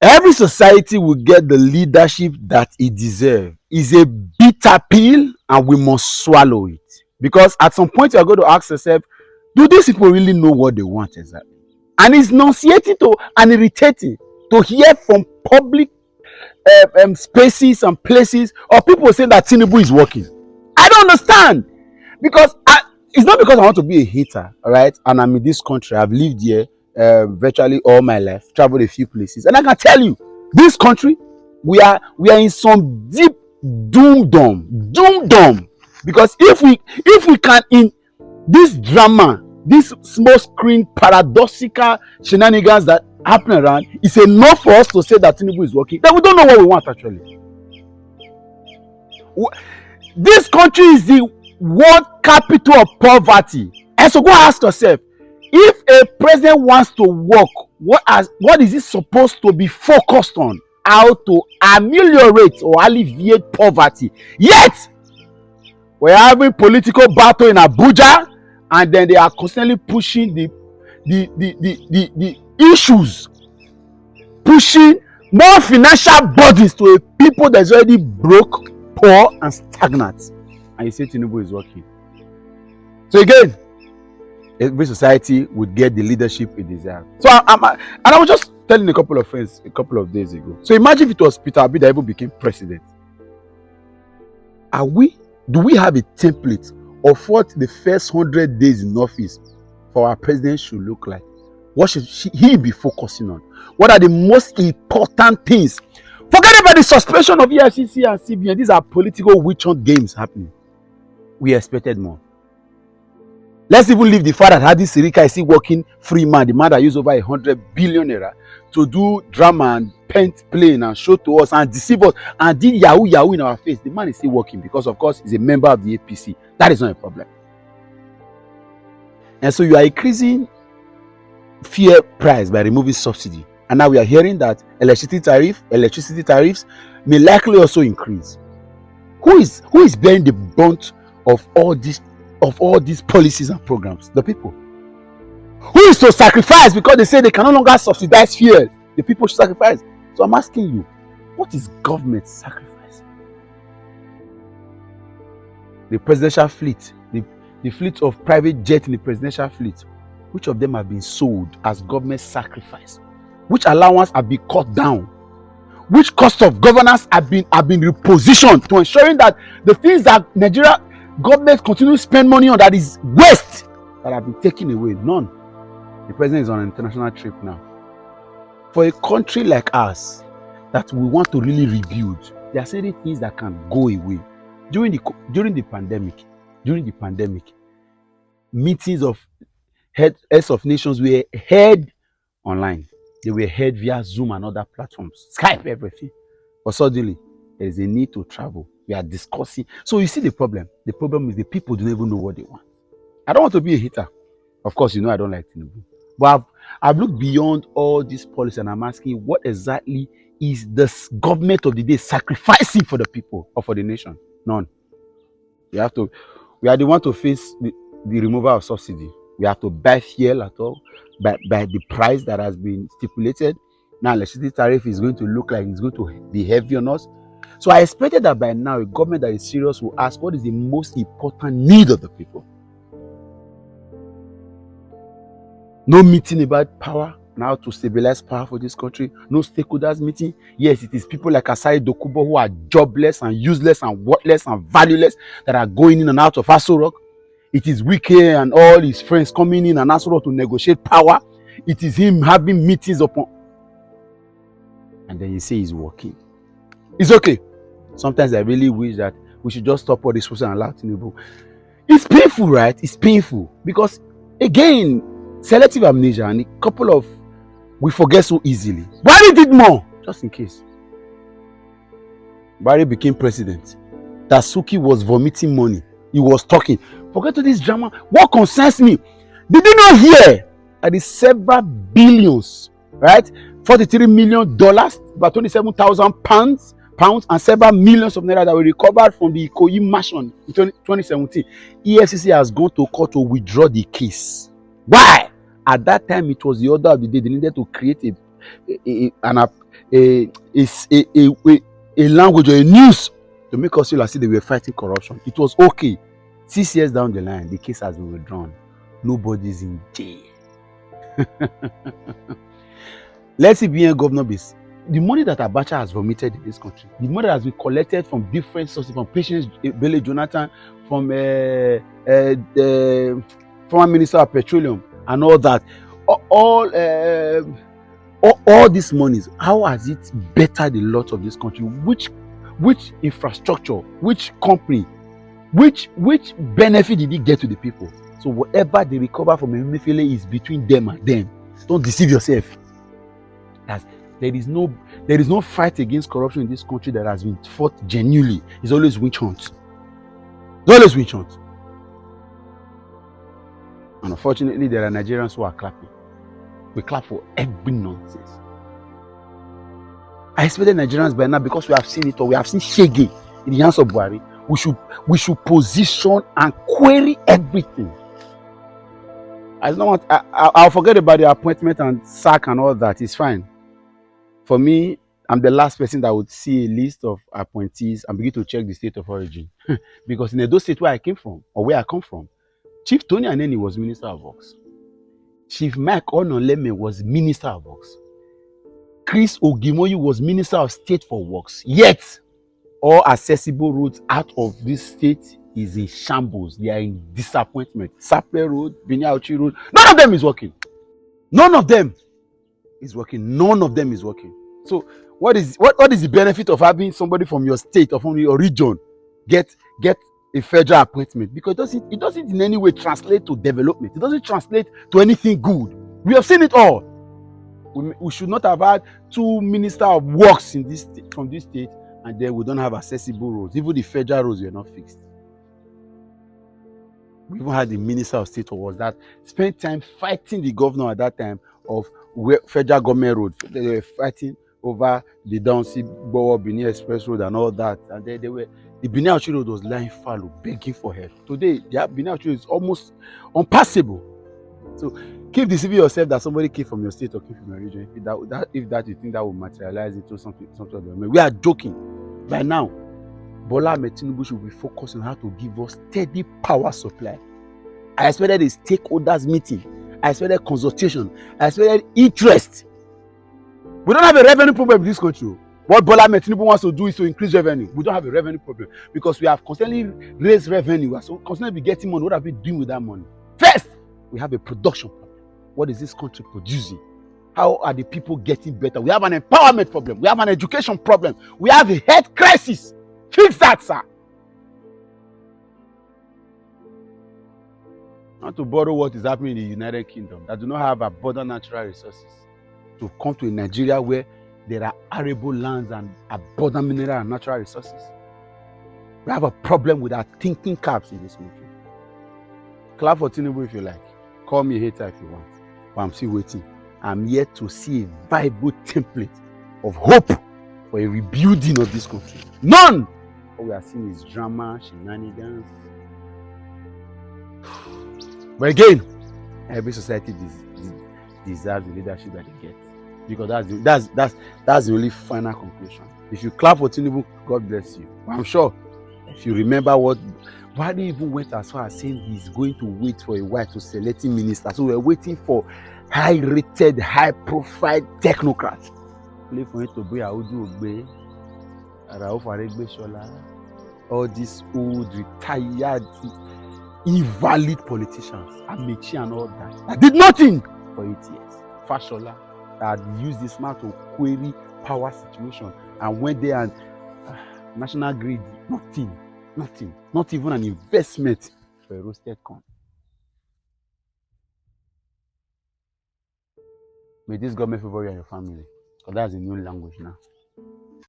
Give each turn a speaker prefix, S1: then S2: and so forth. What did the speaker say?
S1: Every society will get the leadership that it deserves. It's a bitter pill, and we must swallow it. Because at some point, you are going to ask yourself, do these people really know what they want exactly? And it's nauseating to and irritating to hear from public spaces and places, or people saying that Tinubu is working. I don't understand, because it's not because I want to be a hater, all right? And I'm in this country. I've lived here virtually all my life, traveled a few places, and I can tell you, this country, we are in some deep doom. Because if we can, in this drama, this small screen paradoxical shenanigans that happen around, it's enough for us to say that Tinubu is working. Then we don't know what we want actually. This country is the world capital of poverty. And so go ask yourself, if a president wants to work, what is he supposed to be focused on? How to ameliorate or alleviate poverty. Yet, we're having political battle in Abuja, and then they are constantly pushing the issues, pushing more financial burdens to a people that's already broke, poor, and stagnant. And you say Tinubu is working. So again, every society would get the leadership it deserves. So I was just telling a couple of friends a couple of days ago. So imagine if it was Peter Obi that even became president. Do we have a template of what the first 100 days in office for our president should look like? What should he be focusing on? What are the most important things? Forget about the suspension of EFCC and CBN. These are political witch hunt games happening. We expected more. Let's even leave the fact that Hadi Sirika is still working free man, the man that used over 100 billion naira to do drama and paint playing and show to us and deceive us and did yahoo in our face. The man is still working because, of course, he's a member of the APC. That is not a problem. And so you are increasing fuel price by removing subsidy. And now we are hearing that electricity tariffs may likely also increase. Who is bearing the brunt of all these policies and programs? The people. Who is to sacrifice because they say they can no longer subsidize fuel? The people should sacrifice. So I'm asking you, what is government sacrifice? The presidential fleet, the fleet of private jets in the presidential fleet, which of them have been sold as government sacrifice? Which allowance have been cut down? Which cost of governance have been repositioned to ensuring that the things that Nigeria government continue to spend money on, that is waste, that have been taken away? None. The president is on an international trip now. For a country like ours that we want to really rebuild, there are certain things that can go away. During the pandemic, meetings of heads of nations were held online. They were held via Zoom and other platforms, Skype, everything. But suddenly, there is a need to travel. We are discussing. So you see the problem. The problem is the people don't even know what they want. I don't want to be a hater. Of course, you know I don't like Tinubu. But I've looked beyond all this policy, and I'm asking, what exactly is the government of the day sacrificing for the people or for the nation? None. We are the one to face the removal of subsidy. We have to buy fuel at all by the price that has been stipulated. Now, electricity tariff is going to look like it's going to be heavy on us. So I expected that by now, a government that is serious will ask, what is the most important need of the people? No meeting about power, now to stabilize power for this country. No stakeholders meeting. Yes, it is people like Asai Dokubo who are jobless and useless and worthless and valueless that are going in and out of Aso Rock. It is Wike and all his friends coming in and Aso Rock to negotiate power. It is him having meetings upon. And then you say he's working. It's okay. Sometimes I really wish that we should just stop all this process and allow Tinubu. It's painful, right? It's painful because, again, selective amnesia and a couple of we forget so easily. Buhari did more, just in case. Buhari became president. Dasuki was vomiting money. He was talking. Forget all this drama. What concerns me? Did you not hear that the several billions, right? $43 million, about 27,000 pounds, and several millions of naira that were recovered from the Ikoyi mansion in 2017. EFCC has gone to court to withdraw the case. Why? At that time, it was the order of the day. They needed to create a language or a news to make us feel as if they were fighting corruption. It was okay. 6 years down the line, the case has been withdrawn. Nobody's in jail. Let's see being governor base. The money that Abacha has vomited in this country, the money that has been collected from different sources, from Patience Bele Jonathan, from former Minister of Petroleum, and all that, all these monies, how has it bettered the lot of this country? Which infrastructure, which company, which benefit did it get to the people? So whatever they recover from Emefiele is between them and them. Don't deceive yourself. There is no fight against corruption in this country that has been fought genuinely. It's always witch hunt. It's always witch hunt. And unfortunately, there are Nigerians who are clapping. We clap for every nonsense. I expected Nigerians by now, because we have seen it, or we have seen Shege in the hands of Buhari. We should position and query everything. I don't want. I'll forget about the appointment and sack and all that. It's fine. For me, I'm the last person that would see a list of appointees and begin to check the state of origin. Because in those states where I came from, or where I come from, Chief Tony Aneni was Minister of Works. Chief Mike Onoleme was Minister of Works. Chris Ogimoyu was Minister of State for Works. Yet, all accessible roads out of this state is in shambles. They are in disappointment. Saple Road, Binyauchi Road, none of them is working. None of them is working. None of them is working. So what is the benefit of having somebody from your state or from your region get a federal appointment? Because it doesn't in any way translate to development. It doesn't translate to anything good. We have seen it all. We should not have had two minister of works in this from this state, and then we don't have accessible roads. Even the federal roads were not fixed. We even had the minister of state of works that spent time fighting the governor at that time of federal government road. They were fighting over the Downsi Bowo Benin Express Road and all that, and the Benin Auchi Road was lying fallow, begging for help. Today, the Benin Auchi Road is almost unpassable. So keep deceiving yourself that somebody came from your state or came from your region. If that you think that will materialize into something. We are joking. By now, Bola Tinubu should be focused on how to give us steady power supply. I expected a stakeholders meeting. I expected consultation. I expected interest. We don't have a revenue problem in this country. What Bola Tinubu wants to do is to increase revenue. We don't have a revenue problem because we have constantly raised revenue. We are constantly getting money. What are we doing with that money? First, we have a production problem. What is this country producing? How are the people getting better? We have an empowerment problem. We have an education problem. We have a health crisis. Fix that, sir. Not to borrow what is happening in the United Kingdom that do not have abundant natural resources, to come to a Nigeria where there are arable lands and abundant mineral and natural resources. We have a problem with our thinking caps in this country. Clap for Tinubu if you like. Call me a hater if you want. But I'm still waiting. I'm yet to see a viable template of hope for a rebuilding of this country. None! What we are seeing is drama, shenanigans. But again, every society deserves the leadership that they get, because that's the only final conclusion. If you clap for Tinubu, God bless you. But I'm sure if you remember why they even went as far as saying he's going to wait for a while to select him minister. So we're waiting for high-rated, high-profile technocrats. Play for him to be Audu Ogbe, Rauf Aregbesola, all these old, retired, invalid politicians, Amechi and all that did nothing for 8 years. Fashola, that had used this man to query power situation and went there and national grid, nothing, not even an investment for a roasted corn. May this government favor you and your family, because that's a new language now.